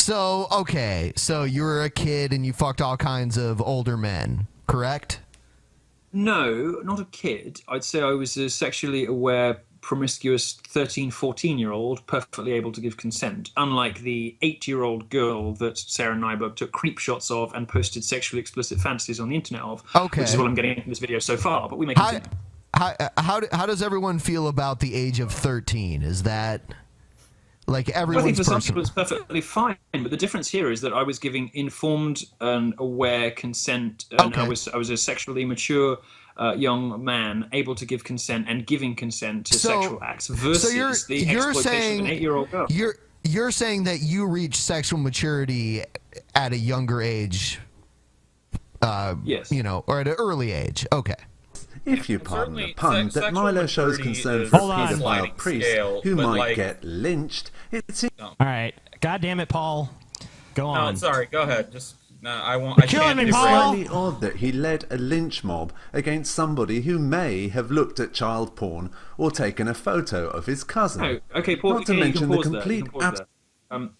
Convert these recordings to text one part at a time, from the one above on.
So, okay, so you were a kid and you fucked all kinds of older men, correct? No, not a kid. I'd say I was a sexually aware, promiscuous 13, 14-year-old, perfectly able to give consent, unlike the 8-year-old girl that Sarah Nyberg took creep shots of and posted sexually explicit fantasies on the internet of, which is Okay. what I'm getting in this video so far, but we may How, continue. how does everyone feel about the age of 13? Is that, like, I think everyone's for some people personal? it's perfectly fine, but the difference here is that I was giving informed and aware consent, and I Okay. was I was a sexually mature young man able to give consent and giving consent to So, sexual acts so you're versus the you're exploitation of an saying 8-year-old girl. you're saying that you reached sexual maturity at a younger age, Yes. or at an early age. Okay. If you pardon the Certainly, pun, that sexual Milo shows maturity concern is for a Hold on. paedophile sliding priest scale, who but, might like- get lynched, it seems All right. God damn it, Paul. Go No, on. sorry. Go ahead. Just no. I won't. I killing can't me, derail. Paul. highly odd that he led a lynch mob against somebody who may have looked at child porn or taken a photo of his cousin. Oh, okay, Paul. Not to you can mention the pause there, you complete can pause there.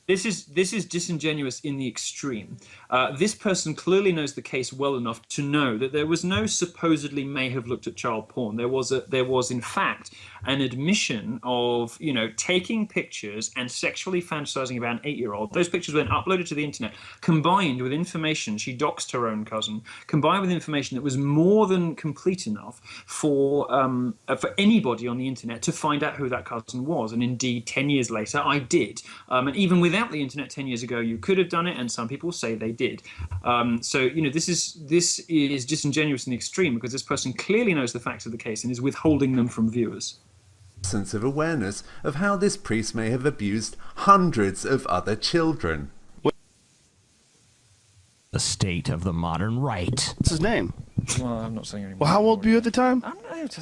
This is disingenuous in the extreme. This person clearly knows the case well enough to know that there was no supposedly may have looked at child porn. There was in fact an admission of taking pictures and sexually fantasizing about an 8-year-old. Those pictures were then uploaded to the internet, combined with information she doxed her own cousin, combined with information that was more than complete enough for anybody on the internet to find out who that cousin was. And indeed, 10 years later, I did. And even without the internet 10 years ago, you could have done it, and some people say they did. So this is disingenuous in the extreme because this person clearly knows the facts of the case and is withholding them from viewers. absence of awareness of how this priest may have abused hundreds of other children. The state of the modern right. What's his name? Well, I'm not saying anymore. Well, how old were you at the time?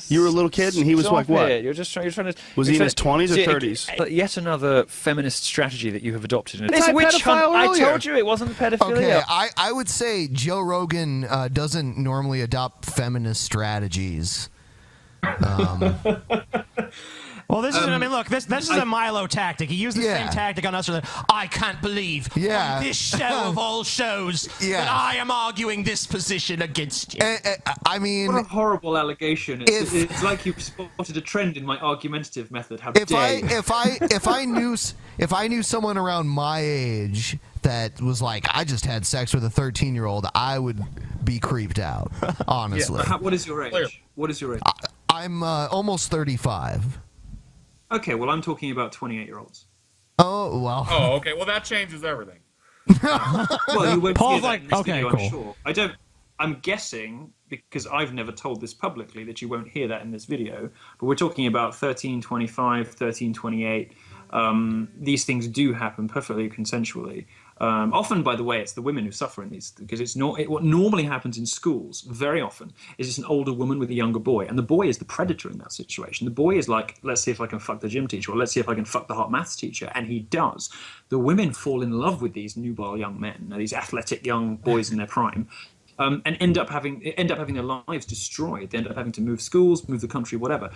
You were a little kid, and he was like what? You're trying to. Was he in his 20s or 30s? Yet another feminist strategy that you have adopted. In It's witch hunt. I told you it wasn't pedophilia. Okay, I would say Joe Rogan doesn't normally adopt feminist strategies. Well, this is, I mean, look, this is a Milo tactic. He used the same tactic on us. I can't believe on this show of all shows that I am arguing this position against you. I mean, what a horrible allegation! It's like you've spotted a trend in my argumentative method. How dare you? if I knew someone around my age that was like, I just had sex with a 13-year-old, I would be creeped out. Honestly. Yeah. What is your age? What is your age? I'm almost 35. Okay, well, I'm talking about 28-year-olds. Oh, well. Oh, okay. Well, that changes everything. Well, you won't Paul's hear that like, in this okay, video, cool. I'm sure. I'm guessing, because I've never told this publicly, that you won't hear that in this video, but we're talking about 1325, 1328. These things do happen perfectly consensually. Often, by the way, it's the women who suffer in these, because what normally happens in schools very often is it's an older woman with a younger boy, and the boy is the predator in that situation. The boy is like, let's see if I can fuck the gym teacher, or let's see if I can fuck the hot maths teacher, and he does. The women fall in love with these nubile young men, these athletic young boys in their prime. And end up having their lives destroyed. They end up having to move schools, move the country, whatever.